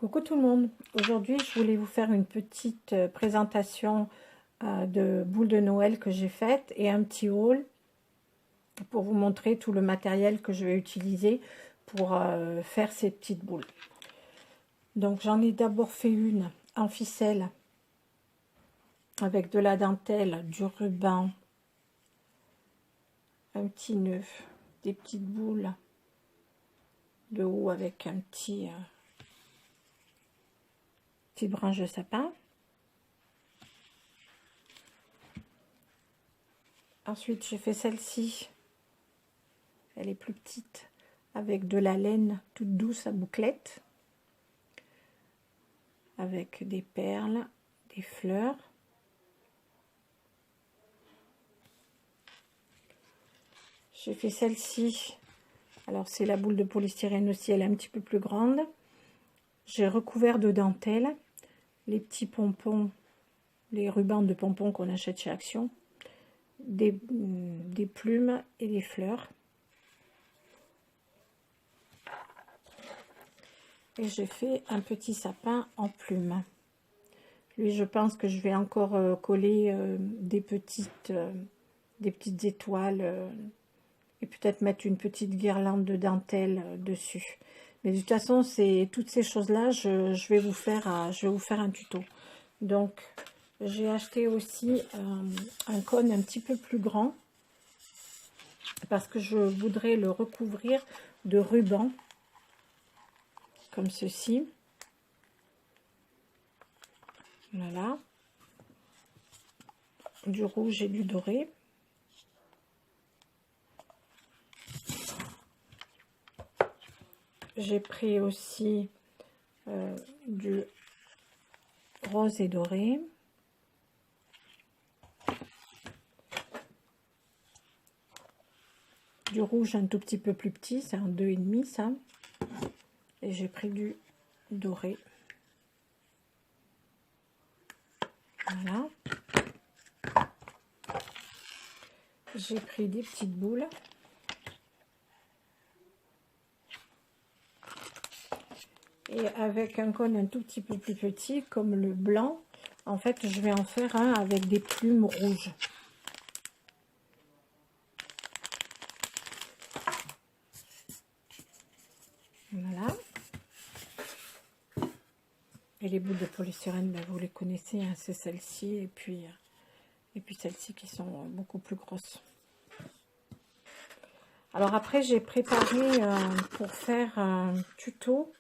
Coucou tout le monde, aujourd'hui je voulais vous faire une petite présentation de boules de Noël que j'ai faites et un petit haul pour vous montrer tout le matériel que je vais utiliser pour faire ces petites boules. Donc j'en ai d'abord fait une en ficelle avec de la dentelle, du ruban, un petit nœud, des petites boules de haut avec un petit branche de sapin. Ensuite, j'ai fait celle-ci. Elle est plus petite, avec de la laine toute douce à bouclette, avec des perles, des fleurs. J'ai fait celle-ci. Alors, c'est la boule de polystyrène aussi, elle est un petit peu plus grande. J'ai recouvert de dentelle les petits pompons, les rubans de pompons qu'on achète chez Action, des plumes et des fleurs. Et j'ai fait un petit sapin en plumes. Lui, je pense que je vais encore coller des petites étoiles et peut-être mettre une petite guirlande de dentelle dessus. Mais de toute façon, c'est toutes ces choses-là, je vais vous faire un tuto. Donc, j'ai acheté aussi un cône un petit peu plus grand parce que je voudrais le recouvrir de ruban comme ceci. Voilà. Du rouge et du doré. J'ai pris aussi du rose et doré. Du rouge un tout petit peu plus petit, c'est un 2,5 ça. Et j'ai pris du doré. Voilà. J'ai pris des petites boules. Et avec un cône un tout petit peu plus petit, comme le blanc, en fait, je vais en faire un avec des plumes rouges. Voilà. Et les boules de polystyrène, ben, vous les connaissez, hein, c'est celle-ci et puis celles-ci qui sont beaucoup plus grosses. Alors après, j'ai préparé pour faire un tuto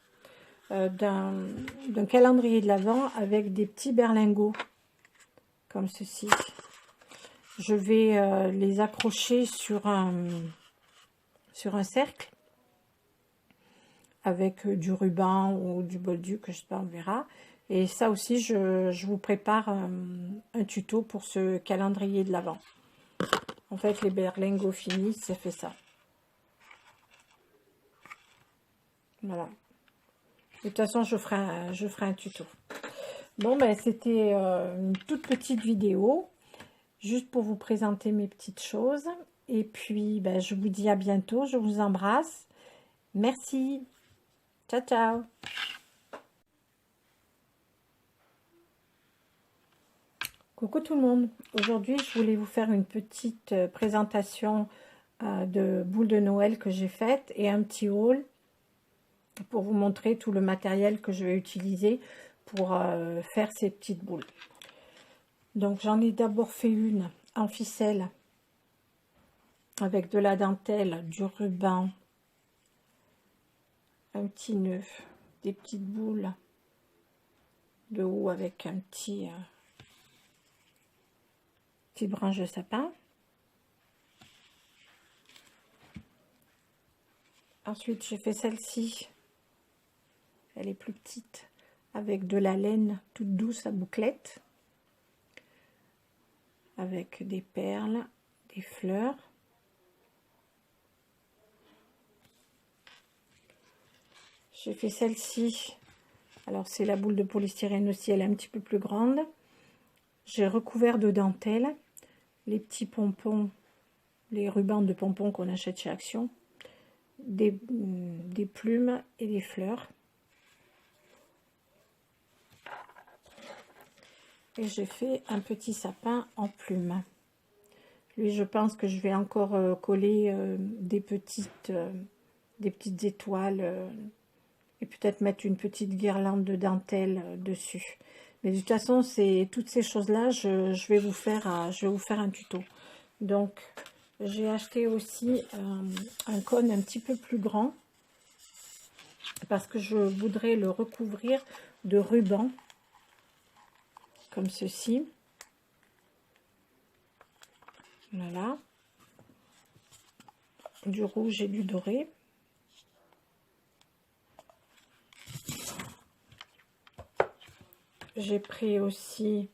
d'un calendrier de l'Avent avec des petits berlingots comme ceci. Je vais les accrocher sur un cercle avec du ruban ou du bolduc, je sais pas, on verra. Et ça aussi, je vous prépare un tuto pour ce calendrier de l'Avent. En fait, les berlingots finis, ça fait ça. Voilà. De toute façon, je ferai un tuto. Bon, ben, c'était une toute petite vidéo, juste pour vous présenter mes petites choses. Et puis, ben, je vous dis à bientôt. Je vous embrasse. Merci. Ciao, ciao. Coucou tout le monde. Aujourd'hui, je voulais vous faire une petite présentation de boules de Noël que j'ai faites et un petit haul pour vous montrer tout le matériel que je vais utiliser pour faire ces petites boules. Donc j'en ai d'abord fait une en ficelle avec de la dentelle, du ruban, un petit nœud, des petites boules de haut avec un petit branche de sapin. Ensuite j'ai fait celle-ci. Elle est plus petite, avec de la laine toute douce à bouclette, avec des perles, des fleurs. J'ai fait celle-ci. Alors, c'est la boule de polystyrène aussi, elle est un petit peu plus grande. J'ai recouvert de dentelle les petits pompons, les rubans de pompons qu'on achète chez Action, des plumes et des fleurs. Et j'ai fait un petit sapin en plume. Lui, je pense que je vais encore coller des petites étoiles et peut-être mettre une petite guirlande de dentelle dessus. Mais de toute façon, c'est toutes ces choses-là, je vais vous faire un tuto. Donc, j'ai acheté aussi un cône un petit peu plus grand parce que je voudrais le recouvrir de ruban comme ceci. Voilà. Du rouge et du doré. J'ai pris aussi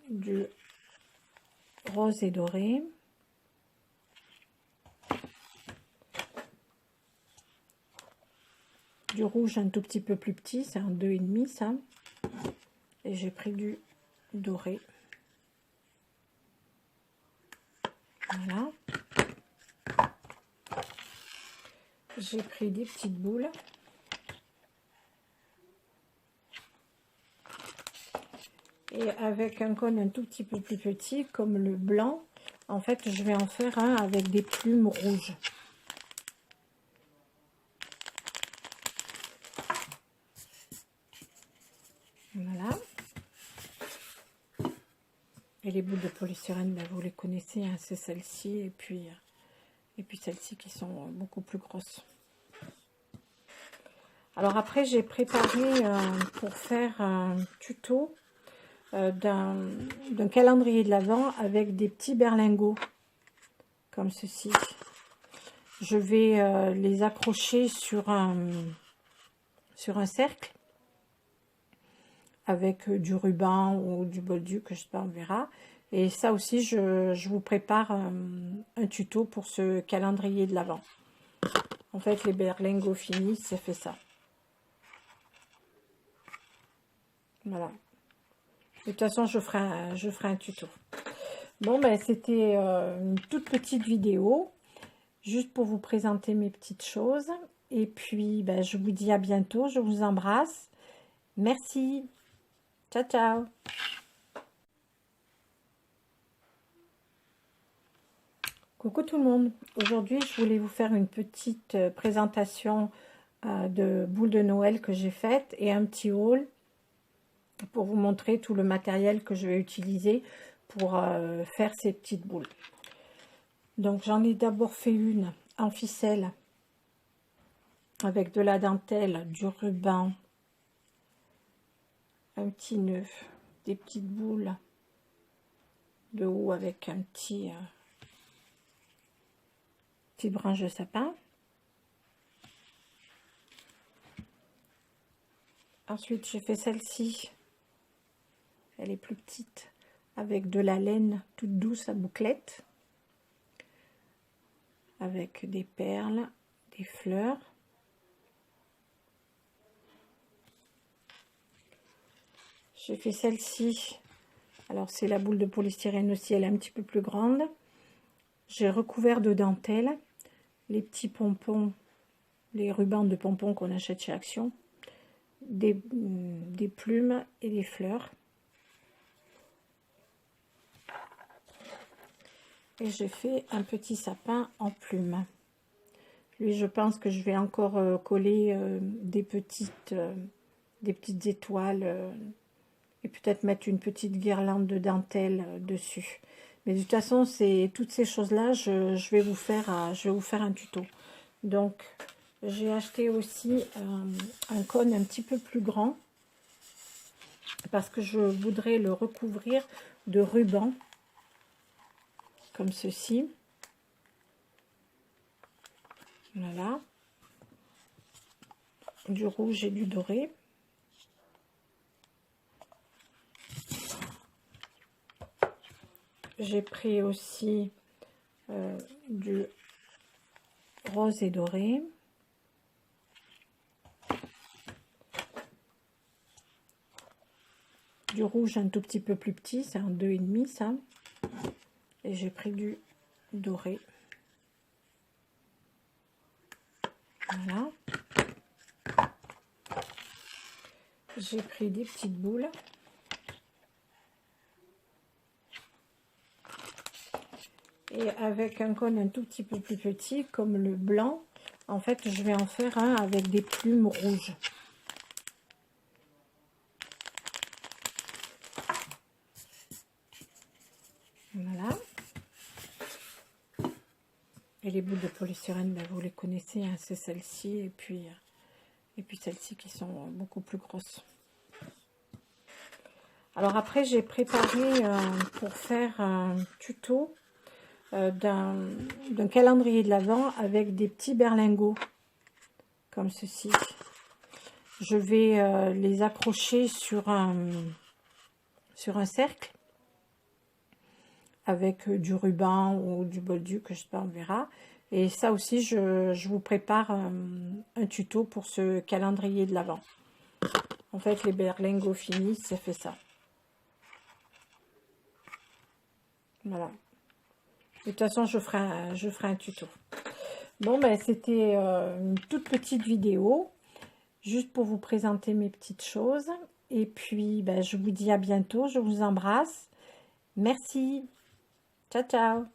du rose et doré. Du rouge un tout petit peu plus petit, c'est un 2,5 ça. Et j'ai pris du doré. Voilà. J'ai pris des petites boules. Et avec un cône un tout petit peu plus petit, comme le blanc, en fait, je vais en faire un avec des plumes rouges. Voilà. Et les boules de polystyrène, ben, vous les connaissez, hein, c'est celle-ci et puis celles-ci qui sont beaucoup plus grosses. Alors après, j'ai préparé pour faire un tuto d'un calendrier de l'Avent avec des petits berlingots, comme ceci. Je vais les accrocher sur un cercle avec du ruban ou du bolduc, je sais pas, on verra. Et ça aussi, je vous prépare un tuto pour ce calendrier de l'Avent. En fait, les berlingots finis, ça fait ça. Voilà. De toute façon, je ferai un tuto. Bon, ben, c'était une toute petite vidéo, juste pour vous présenter mes petites choses. Et puis, ben, je vous dis à bientôt. Je vous embrasse. Merci. Ciao, ciao. Coucou tout le monde. Aujourd'hui, je voulais vous faire une petite présentation de boules de Noël que j'ai faites et un petit haul pour vous montrer tout le matériel que je vais utiliser pour faire ces petites boules. Donc, j'en ai d'abord fait une en ficelle avec de la dentelle, du ruban, un petit nœud, des petites boules de haut avec un petit branche de sapin. Ensuite, j'ai fait celle-ci. Elle est plus petite, avec de la laine toute douce à bouclette, avec des perles, des fleurs. J'ai fait celle-ci. Alors, c'est la boule de polystyrène aussi, elle est un petit peu plus grande. J'ai recouvert de dentelle les petits pompons, les rubans de pompons qu'on achète chez Action, des plumes et des fleurs. Et j'ai fait un petit sapin en plume. Lui, je pense que je vais encore coller des petites étoiles et peut-être mettre une petite guirlande de dentelle dessus. Mais de toute façon, c'est toutes ces choses-là, je vais vous faire un tuto. Donc, j'ai acheté aussi un cône un petit peu plus grand parce que je voudrais le recouvrir de ruban comme ceci. Voilà. Du rouge et du doré. J'ai pris aussi du rose et doré. Du rouge un tout petit peu plus petit, c'est un 2,5 ça. Et j'ai pris du doré. Voilà. J'ai pris des petites boules. Et avec un cône un tout petit peu plus petit, comme le blanc, en fait, je vais en faire un avec des plumes rouges. Voilà. Et les boules de polystyrène, ben, vous les connaissez, hein, c'est celle-ci et puis celles-ci qui sont beaucoup plus grosses. Alors après, j'ai préparé pour faire un tuto d'un calendrier de l'Avent avec des petits berlingots, comme ceci. Je vais les accrocher sur un cercle avec du ruban ou du bolduc, je sais pas, on verra. Et ça aussi, je vous prépare un tuto pour ce calendrier de l'Avent. En fait, les berlingots finis, ça fait ça. Voilà. De toute façon, je ferai un tuto. Bon, ben, c'était une toute petite vidéo, juste pour vous présenter mes petites choses. Et puis, ben, je vous dis à bientôt. Je vous embrasse. Merci. Ciao, ciao.